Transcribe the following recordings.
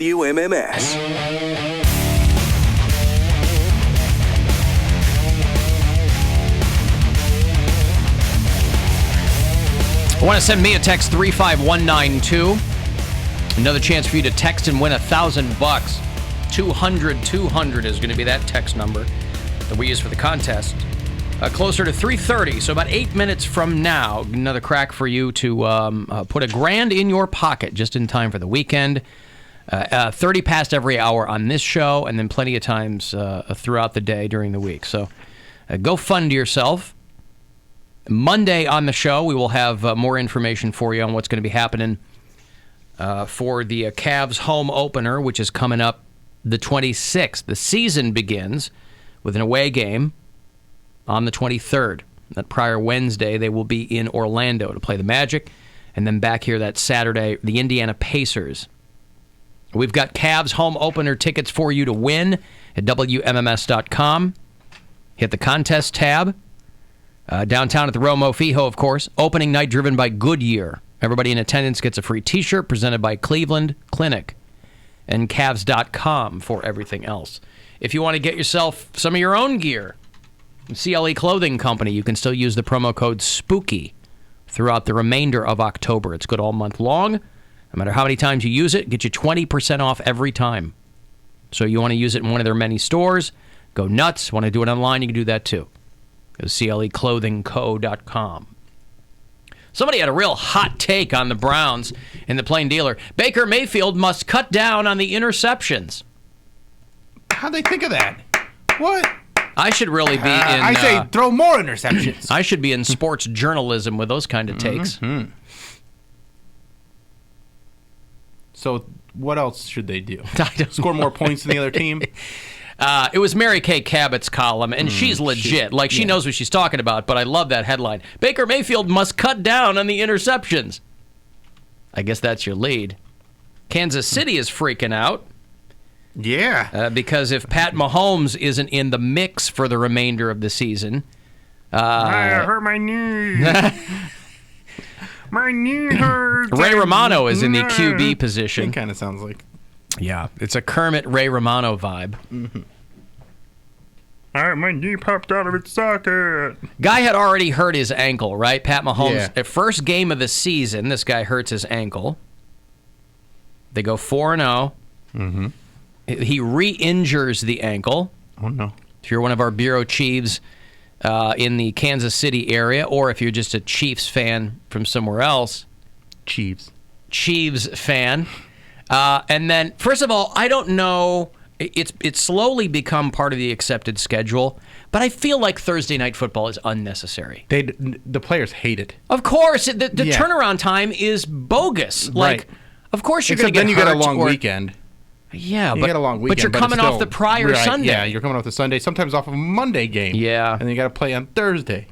WMMS. I want to send me a text 35192. Another chance for you to text and win $1,000. 200 is going to be that text number that we use for the contest. Closer to 3:30, so about 8 minutes from now, another crack for you to put $1,000 in your pocket just in time for the weekend. 30 past every hour on this show, and then plenty of times throughout the day during the week. So go fund yourself. Monday on the show, we will have more information for you on what's going to be happening for the Cavs home opener, which is coming up the 26th. The season begins with an away game on the 23rd. That prior Wednesday, they will be in Orlando to play the Magic, and then back here that Saturday, the Indiana Pacers. We've got Cavs home opener tickets for you to win at WMMS.com. Hit the contest tab. Downtown at the Romo Fijo, of course. Opening night driven by Goodyear. Everybody in attendance gets a free T-shirt presented by Cleveland Clinic. And Cavs.com for everything else. If you want to get yourself some of your own gear, CLE Clothing Company, you can still use the promo code SPOOKY throughout the remainder of October. It's good all month long. No matter how many times you use it, get you 20% off every time. So you want to use it in one of their many stores, go nuts. Want to do it online, you can do that too. Go to CLEClothingCo.com. Somebody had a real hot take on the Browns in the Plain Dealer. Baker Mayfield must cut down on the interceptions. How'd they think of that? What? I should really be in... I say throw more interceptions. I should be in sports journalism with those kind of takes. Mm-hmm. So what else should they do? Score more points than the other team? It was Mary Kay Cabot's column, and she's legit. She knows what she's talking about, but I love that headline. Baker Mayfield must cut down on the interceptions. I guess that's your lead. Kansas City is freaking out. Yeah. Because if Pat Mahomes isn't in the mix for the remainder of the season... I hurt my knee. My knee hurts. Ray Romano is in the QB position. It kind of sounds like... Yeah, it's a Kermit Ray Romano vibe. Mm-hmm. My knee popped out of its socket. Guy had already hurt his ankle, right? Pat Mahomes, Yeah. First game of the season, this guy hurts his ankle. They go 4-0. Mm-hmm. He re-injures the ankle. Oh, no. If you're one of our bureau chiefs in the Kansas City area, or if you're just a Chiefs fan from somewhere else. Chiefs fan. And then, first of all, I don't know. It's slowly become part of the accepted schedule, but I feel like Thursday night football is unnecessary. The players hate it. Of course, the turnaround time is bogus. Right. Of course you're going to get hurt. Then you get a long weekend. Yeah, you get a long weekend, but you're coming off the prior Sunday. Yeah, you're coming off the Sunday, sometimes off of a Monday game. Yeah. And then you got to play on Thursday.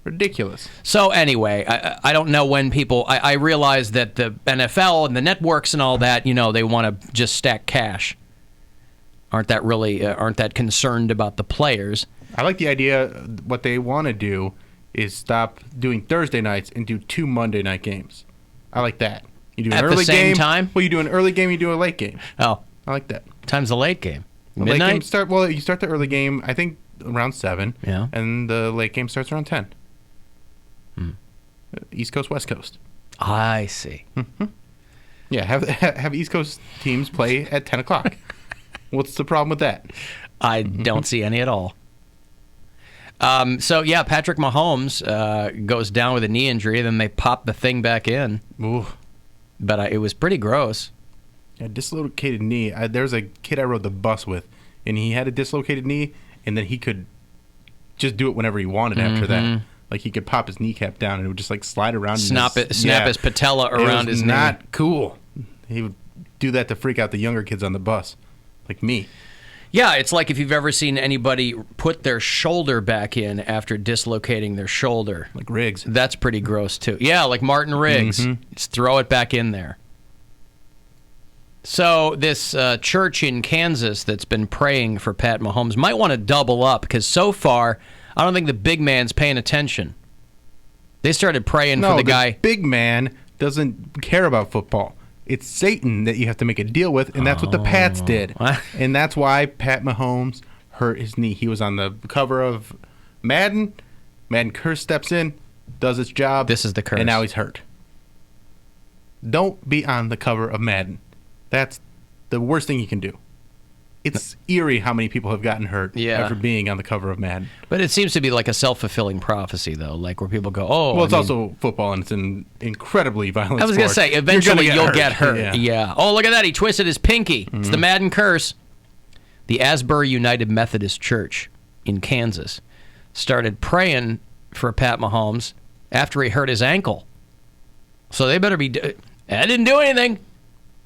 Ridiculous. So anyway, I don't know when people... I realize that the NFL and the networks and all that, they want to just stack cash. Aren't that concerned about the players? I like the idea. What they want to do is stop doing Thursday nights and do 2 Monday night games. I like that. You do an early game. At the same time? Well, you do an early game, you do a late game. Oh. I like that. Time's the late game? Midnight? Late game you start the early game, I think, around 7. Yeah. And the late game starts around 10. East Coast, West Coast. I see. Mm-hmm. Yeah, have East Coast teams play at 10 o'clock. What's the problem with that? I don't see any at all. Patrick Mahomes goes down with a knee injury, then they pop the thing back in. Ooh. But it was pretty gross. Yeah, dislocated knee. There's a kid I rode the bus with, and he had a dislocated knee, and then he could just do it whenever he wanted after that. Like, he could pop his kneecap down, and it would just, slide around. Snap his patella around his knee. It was not cool. He would do that to freak out the younger kids on the bus, like me. Yeah, it's like if you've ever seen anybody put their shoulder back in after dislocating their shoulder. Like Riggs. That's pretty gross, too. Yeah, like Martin Riggs. Mm-hmm. Just throw it back in there. So this church in Kansas that's been praying for Pat Mahomes might want to double up, because so far, I don't think the big man's paying attention. They started praying for the guy. Big man doesn't care about football. It's Satan that you have to make a deal with, and that's what the Pats did. And that's why Pat Mahomes hurt his knee. He was on the cover of Madden. Madden curse steps in, does its job. This is the curse. And now he's hurt. Don't be on the cover of Madden. That's the worst thing you can do. It's eerie how many people have gotten hurt after being on the cover of Madden. But it seems to be like a self-fulfilling prophecy, though, like where people go, oh. Well, it's also football, and it's an incredibly violent sport. I was going to say, eventually you'll get hurt. Yeah. Oh, look at that. He twisted his pinky. It's the Madden curse. The Asbury United Methodist Church in Kansas started praying for Pat Mahomes after he hurt his ankle. So they better be... I didn't do anything.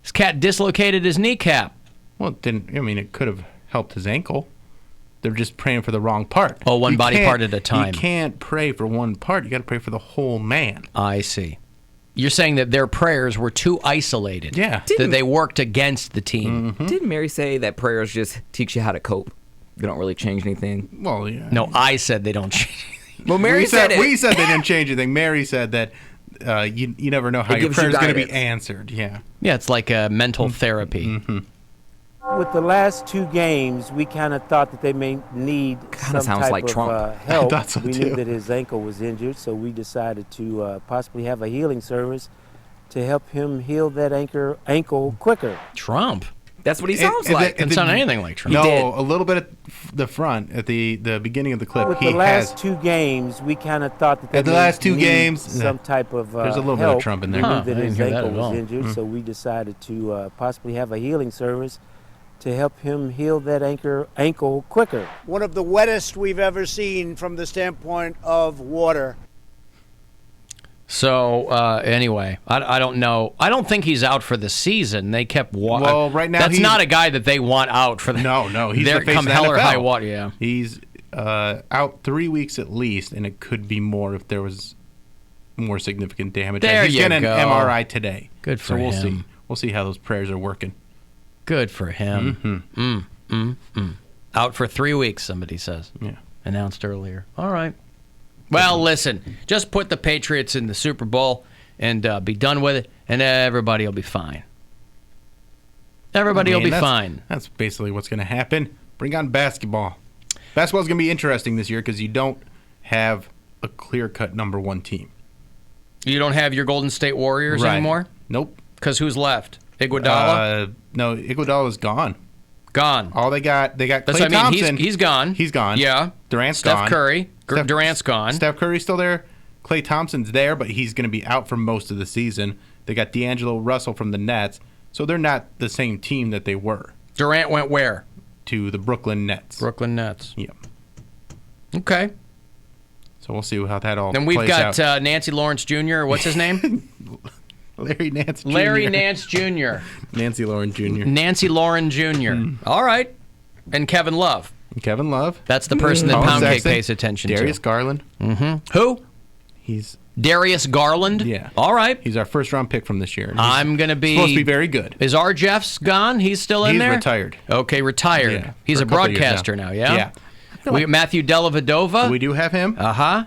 This cat dislocated his kneecap. Well, it didn't. I mean, it could have helped his ankle. They're just praying for the wrong part. Oh, one body part at a time. You can't pray for one part. You got to pray for the whole man. I see. You're saying that their prayers were too isolated. Yeah. That they worked against the team. Mm-hmm. Didn't Mary say that prayers just teach you how to cope? They don't really change anything? Well, yeah. No, I said they don't change anything. Well, Mary said it. We said they didn't change anything. Mary said that you never know how your prayer is going to be answered. Yeah. Yeah, it's like a mental therapy. Mm-hmm. With the last two games, we kind of thought that they may need some type of help. I thought so we too. knew that his ankle was injured, so we decided to possibly have a healing service to help him heal that ankle quicker. Trump? That's what he sounds like. Doesn't sound anything like Trump. No, a little bit at the front, at the beginning of the clip. With the last two games, we kind of thought that they need some type of there's a little help. bit of Trump in there. We Huh, knew that I didn't his hear that ankle at was all. injured, so we decided to possibly have a healing service to help him heal that ankle quicker. One of the wettest we've ever seen from the standpoint of water. So, anyway, I don't know. I don't think he's out for the season. They kept... Well, right now that's not a guy that they want out for the... No, he's the face come of the hell or NFL. high water, yeah. He's out 3 weeks at least, and it could be more if there was more significant damage. There He's you getting go. an MRI today. Good for we'll him. see. We'll see how those prayers are working. Good for him. Out for 3 weeks, somebody says. Yeah. Announced earlier. All right. Well, listen, just put the Patriots in the Super Bowl and be done with it, and everybody will be fine. Everybody will be fine. That's basically what's going to happen. Bring on basketball. Basketball's going to be interesting this year because you don't have a clear-cut number one team. You don't have your Golden State Warriors anymore? Nope. Because who's left? Iguodala? No, Iguodala's gone. Gone. All they got That's Klay what I mean. Thompson. He's gone. He's gone. Yeah. Durant's gone. Steph Curry. Durant's gone. Steph Curry's still there. Klay Thompson's there, but he's going to be out for most of the season. They got D'Angelo Russell from the Nets, so they're not the same team that they were. Durant went where? To the Brooklyn Nets. Brooklyn Nets. Yep. Okay. So we'll see how that all Then we've plays got out. Nancy Lawrence Jr. What's his name? Larry Nance Jr. Larry Nance Jr. Nancy Lauren Jr. Nancy Lauren Jr. All right. And Kevin Love. Kevin Love. That's the person that Colin Poundcake Sexton, pays attention Darius to. Garland. Who? He's Darius Garland? Yeah. All right. He's our first-round pick from this year. He's I'm going to be... supposed to be very good. Is R. Jeffs gone? He's still in there? He's retired. Okay, retired. Yeah, He's for a a couple of years broadcaster now, yeah? Yeah. We got Matthew Dellavedova. We do have him. Uh-huh. I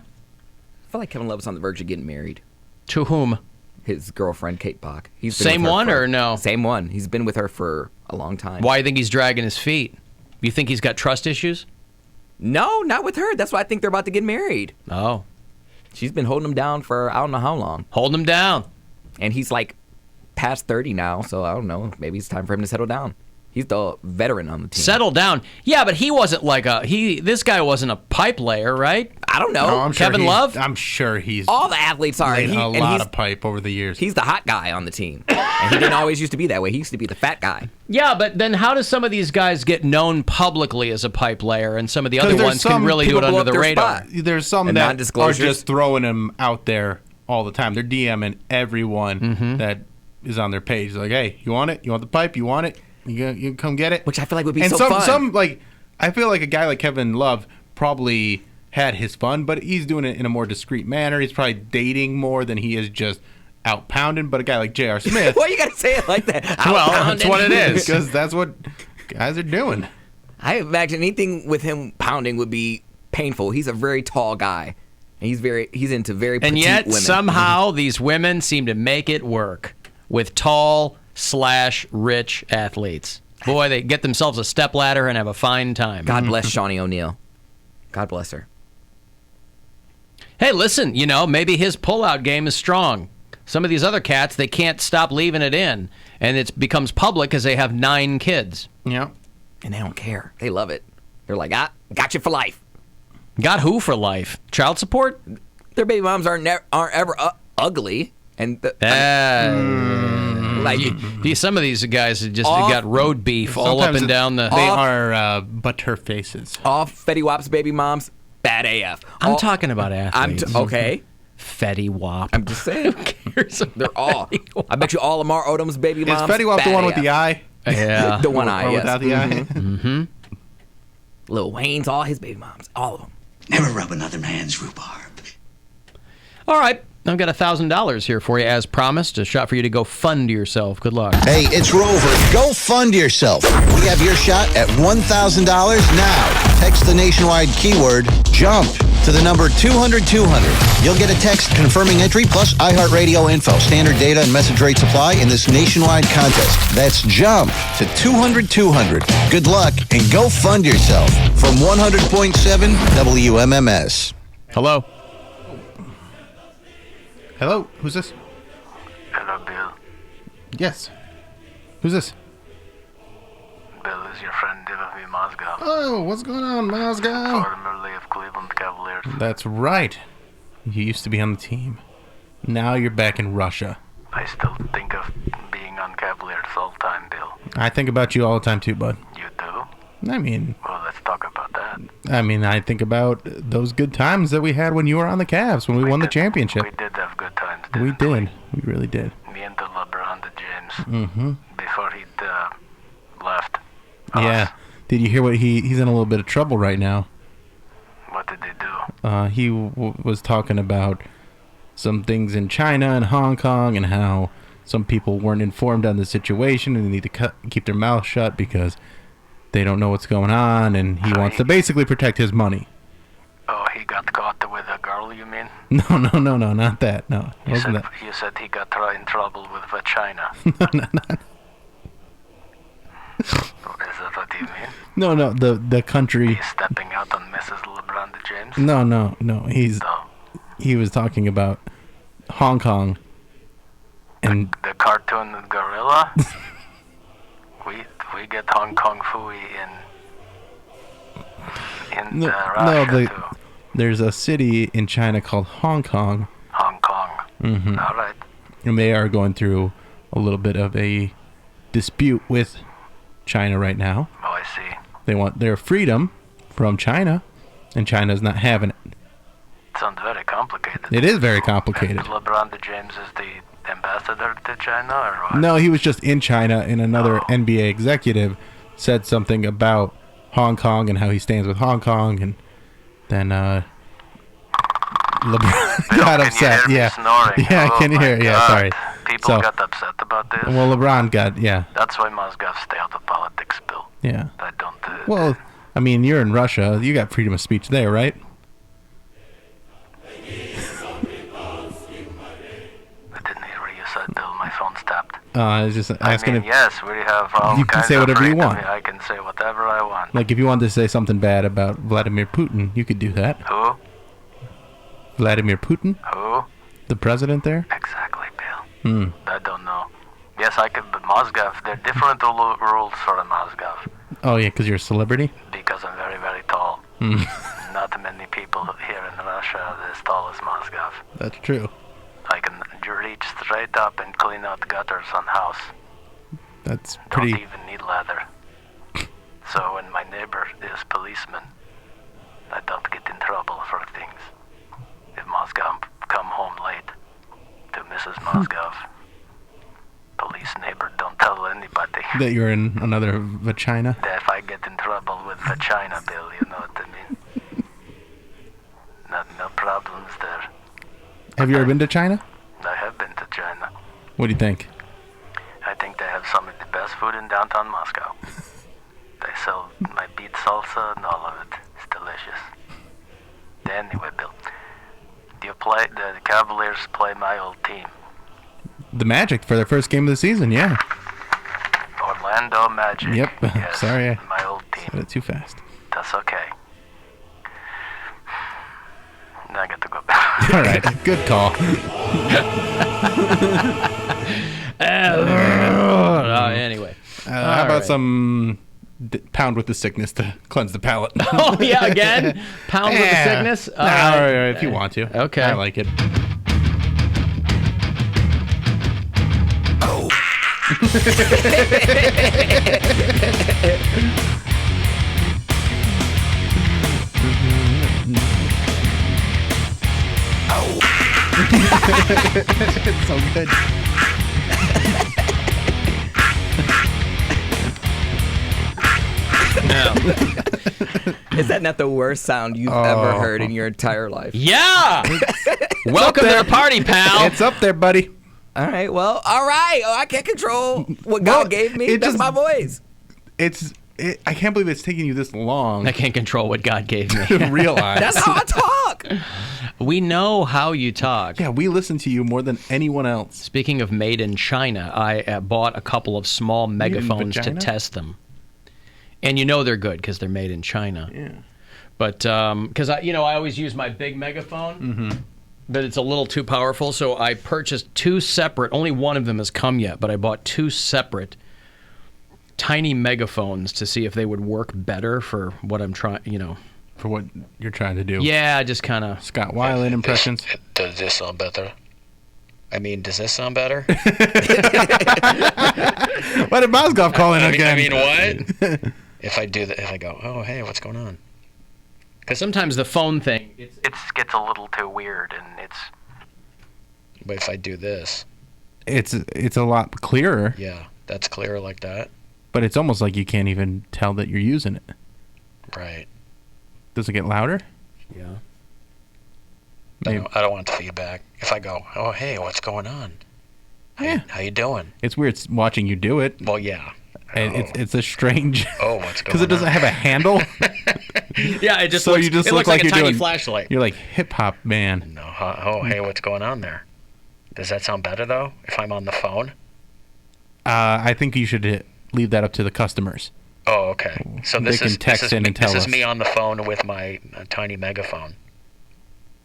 feel like Kevin Love's on the verge of getting married. To whom? His girlfriend, Kate Bach. He's been Same with her one for- or no? Same one. He's been with her for a long time. Why do you think he's dragging his feet? You think he's got trust issues? No, not with her. That's why I think they're about to get married. Oh. She's been holding him down for I don't know how long. Holding him down. And he's like past 30 now, so I don't know. Maybe it's time for him to settle down. He's the veteran on the team. Settle down. Yeah, but he wasn't like this guy wasn't a pipe layer, right? I don't know. No, I'm sure Kevin Love? I'm sure he's All the athletes are. laid He- a and lot he's- of pipe over the years. He's the hot guy on the team. And he didn't always used to be that way. He used to be the fat guy. Yeah, but then how does some of these guys get known publicly as a pipe layer and some of the other 'Cause there's ones can some really do it people blow under up the their radar? spot. There's some And that are non-disclosures. just throwing him out there all the time. They're DMing everyone that is on their page. Like, hey, you want it? You want the pipe? You want it? You can come get it? Which I feel like would be and so some, fun. Some, like, I feel like a guy like Kevin Love probably had his fun, but he's doing it in a more discreet manner. He's probably dating more than he is just out pounding. But a guy like J.R. Smith... Why you got to say it like that? Well, that's what it is. because that's what guys are doing. I imagine anything with him pounding would be painful. He's a very tall guy. And he's into very petite And yet, women. somehow, these women seem to make it work with tall, rich athletes. Boy, they get themselves a stepladder and have a fine time. God bless Shawnee O'Neal. God bless her. Hey, listen, maybe his pullout game is strong. Some of these other cats, they can't stop leaving it in, and it becomes public because they have 9 kids. Yeah. And they don't care. They love it. They're like, got you for life. Got who for life? Child support? Their baby moms aren't ever ugly. And some of these guys have just got road beef all up and down the... They are butter faces. All Fetty Wap's baby moms, bad AF. I'm talking about athletes. Okay. Fetty Wap. I'm just saying. Who cares? They're all. I bet you all Lamar Odom's baby moms. Is Fetty Wap the one with AF. the eye? Yeah. The one eye, Or yes. without the eye? Mm-hmm. Lil Wayne's, all his baby moms. All of them. Never rub another man's rhubarb. All right. I've got $1,000 here for you, as promised. A shot for you to go fund yourself. Good luck. Hey, it's Rover. Go fund yourself. We have your shot at $1,000 now. Text the nationwide keyword JUMP to the number 200-200. You'll get a text confirming entry plus iHeartRadio info. Standard data and message rates apply in this nationwide contest. That's JUMP to 200-200. Good luck and go fund yourself. From 100.7 WMMS. Hello. Hello? Who's this? Hello, Bill. Yes. Who's this? Bill is your friend Timothy Mozgov, Oh, what's going on, Mozgov? formerly of Cleveland Cavaliers. That's right. You used to be on the team. Now you're back in Russia. I still think of being on Cavaliers all the time, Bill. I think about you all the time too, bud. You do? I mean, Well, let's talk about that. I think about those good times that we had when you were on the Cavs, when we won the championship. We did have good times, We didn't we? did. We really did. Me and the LeBron James. Mm-hmm. Before he'd left. Yeah. Did you hear what he's in a little bit of trouble right now? What did they do? He was talking about some things in China and Hong Kong and how some people weren't informed on the situation and they need to keep their mouth shut because they don't know what's going on, and he wants to basically protect his money. Oh, he got caught with a girl, you mean? No, not that. No, You wasn't said, that. you said he got in trouble with vagina. No. Is that what you mean? No, the country. He's stepping out on Mrs. LeBron James? No. No. He was talking about Hong Kong, and The cartoon gorilla? we get Hong Kong Fooey in Russia too. There's a city in China called Hong Kong, Hong Kong. Mm-hmm. All right. and they are going through a little bit of a dispute with China right now. Oh, I see. They want their freedom from China, and China's not having it. Sounds very complicated. It is very complicated. And LeBron James is the ambassador to China, or what? No, he was just in China, and another NBA executive said something about Hong Kong and how he stands with Hong Kong, and then LeBron Bill, got can upset. You hear Yeah, me snoring? yeah, Oh I can my hear. Yeah, God. sorry. People So- got upset about this. Well, LeBron got That's why Mozgov stay out of politics, Bill. yeah. I don't. Well, I mean, you're in Russia. You got freedom of speech there, right? I didn't hear what you said, Bill. My phone's tapped. I was just asking I mean, if, yes, we have all You can kinds say of whatever you freedom. want. I can say whatever I want. like, if you wanted to say something bad about Vladimir Putin, you could do that. Who? Vladimir Putin, Who? the president there. Exactly, Bill. Hmm. I don't know. Yes, I could, but Mozgov, there are different rules for a Mozgov Oh yeah, because you're a celebrity. because I'm very, very tall. Hmm. Not many people here in Russia are as tall as Mozgov. That's true. I can reach straight up and clean out gutters on house. That's Don't pretty. even need ladder. So when my neighbor is policeman, I don't get in trouble for things. If Mozgov come home late to Mrs. Mozgov, police neighbor don't tell anybody. That you're in another vagina. That if I get in trouble with vagina, Bill, you know what I mean? No problems there. Have you ever been to China? I have been to China. What do you think? I think they have some of the best food in downtown Moscow. They sell my beet salsa and all of it. It's delicious. Anyway, Bill, the Cavaliers play my old team. The Magic for their first game of the season. Yeah. Orlando Magic. Yep. Yes, Sorry, I my old said team. it too fast. That's okay. Now I get to go back. All right, good call. Anyway. How about some pound with the sickness to cleanse the palate? Oh, yeah, again? Pound with the sickness? All right, if you want to. Okay. I like it. Oh. It's so good. Is that not the worst sound you've ever heard in your entire life? Yeah! Welcome to the party, pal. It's up there, buddy. All right, well, all right. Oh, I can't control what God gave me. That's my voice. I can't believe it's taking you this long I can't control what God gave me. to realize. That's how I talk. We know how you talk. Yeah, we listen to you more than anyone else. Speaking of made in China, I bought a couple of small megaphones to vagina? test them. And you know they're good because they're made in China. Yeah. But because I always use my big megaphone, but it's a little too powerful, so I purchased two separate. Only one of them has come yet, but I bought two separate tiny megaphones to see if they would work better for what I'm trying. For what you're trying to do. Yeah, just kind of. Scott Weiland impressions. Does this sound better? I mean, does this sound better? Why did Mozgov call in again? I mean, what? If I do that, if I go, oh, hey, what's going on? Because sometimes the phone thing, it gets a little too weird, and it's. But if I do this, It's a lot clearer, yeah, that's clear like that. but it's almost like you can't even tell that you're using it. Right. Does it get louder? yeah. I don't want the feedback. If I go, oh, hey, what's going on? How you doing? It's weird watching you do it. Well, yeah. And it's a strange. Oh, what's going on? Because it doesn't have a handle. Yeah, it just So looks, you just it look looks like like a you're tiny doing- flashlight. You're like hip hop man. No. Oh, hey, what's going on there? Does that sound better though? If I'm on the phone? I think you should leave that up to the customers. Oh, okay. So They this can is text this is in me, and tell this us. is me on the phone with my tiny megaphone.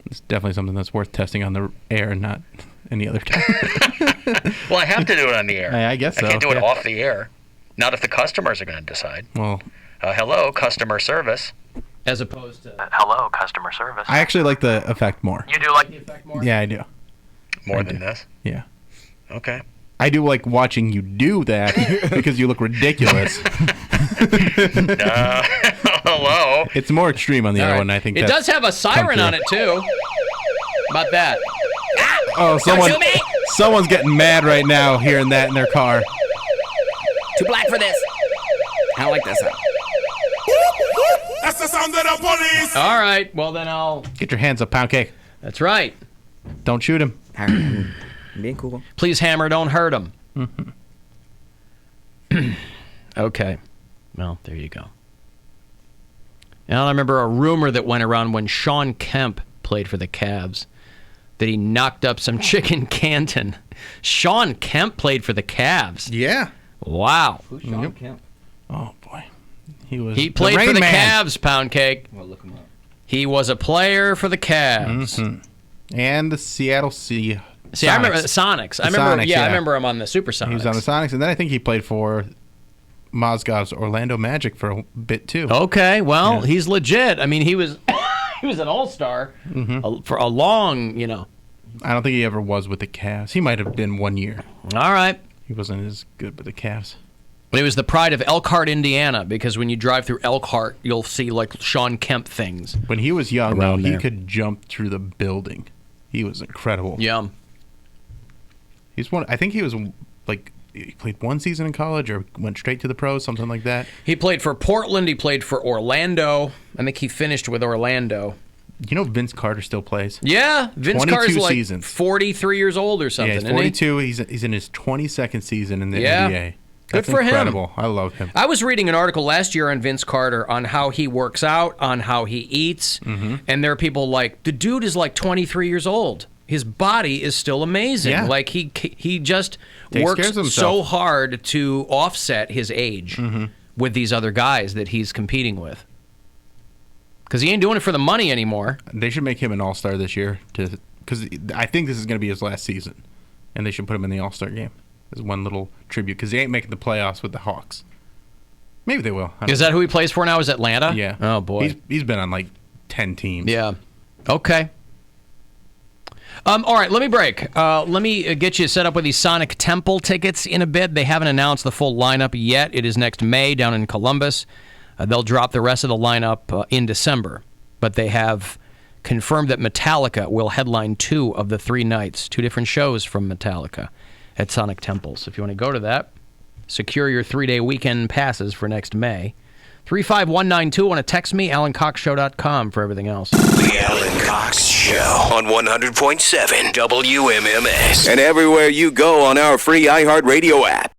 It's definitely something that's worth testing on the air, not any other time. Well, I have to do it on the air. I guess so. I can't do it yeah. off the air. Not if the customers are going to decide. Well, Hello, customer service. As opposed to. Hello, customer service. I actually like the effect more. You do like the effect more? Yeah, I do. more I than do. this? Yeah. Okay. I do like watching you do that because you look ridiculous. Hello. It's more extreme on the other one. I think it that's does have a siren come on it, too. About that. Oh, someone's getting mad right now hearing that in their car. Too black for this. I don't like that sound. That's the sound of the police. All right. Well, then I'll. Get your hands up, Poundcake. That's right. Don't shoot him. Being cool. Please, Hammer, don't hurt him. Okay. Well, there you go. Now, I remember a rumor that went around when Sean Kemp played for the Cavs that he knocked up some chick in Canton. Sean Kemp played for the Cavs. Yeah. Wow. Who's Sean Kemp? Oh, boy. He He played for the Man. Cavs, Poundcake. Well, look him up. He was a player for the Cavs. And the Seattle Sea. See, I remember Sonics. I remember. Sonics, I yeah. remember him on the Supersonics. He was on the Sonics, and then I think he played for Mozgov's Orlando Magic for a bit, too. Okay, well, Yeah. he's legit. I mean, he was he was an all-star for a long, I don't think he ever was with the Cavs. He might have been 1 year. All right. He wasn't as good with the Cavs. But it was the pride of Elkhart, Indiana, because when you drive through Elkhart, you'll see, like, Sean Kemp things. When he was young, though, Around he there. could jump through the building. He was incredible. Yeah. He's one. I think he was like he played one season in college or went straight to the pros, something like that. He played for Portland. He played for Orlando. I think he finished with Orlando. You know, Vince Carter still plays. Yeah, Vince 22 Carter's like seasons. 43 years old or something. Yeah, he's isn't he? 42. He's in his 22nd season in the Yeah. NBA. Good That's for him. incredible. I love him. I was reading an article last year on Vince Carter on how he works out, on how he eats, and there are people like, the dude is like 23 years old. his body is still amazing. Yeah. Like he just Takes works care of himself. so hard to offset his age with these other guys that he's competing with. Because he ain't doing it for the money anymore. They should make him an all-star this year, because I think this is going to be his last season, and they should put him in the all-star game as one little tribute, because he ain't making the playoffs with the Hawks. Maybe they will. Is that who he plays for now? Is Atlanta? Yeah. Oh, boy. He's been on like 10 teams. Yeah. Okay. All right, let me break. Let me get you set up with these Sonic Temple tickets in a bit. They haven't announced the full lineup yet. It is next May down in Columbus. They'll drop the rest of the lineup in December. But they have confirmed that Metallica will headline 2 of the 3 nights, 2 different shows from Metallica at Sonic Temple. So if you want to go to that, secure your 3-day weekend passes for next May. 35192. Want to text me, AlanCoxShow.com for everything else. The Alan Cox Show on 100.7 WMMS. And everywhere you go on our free iHeartRadio app.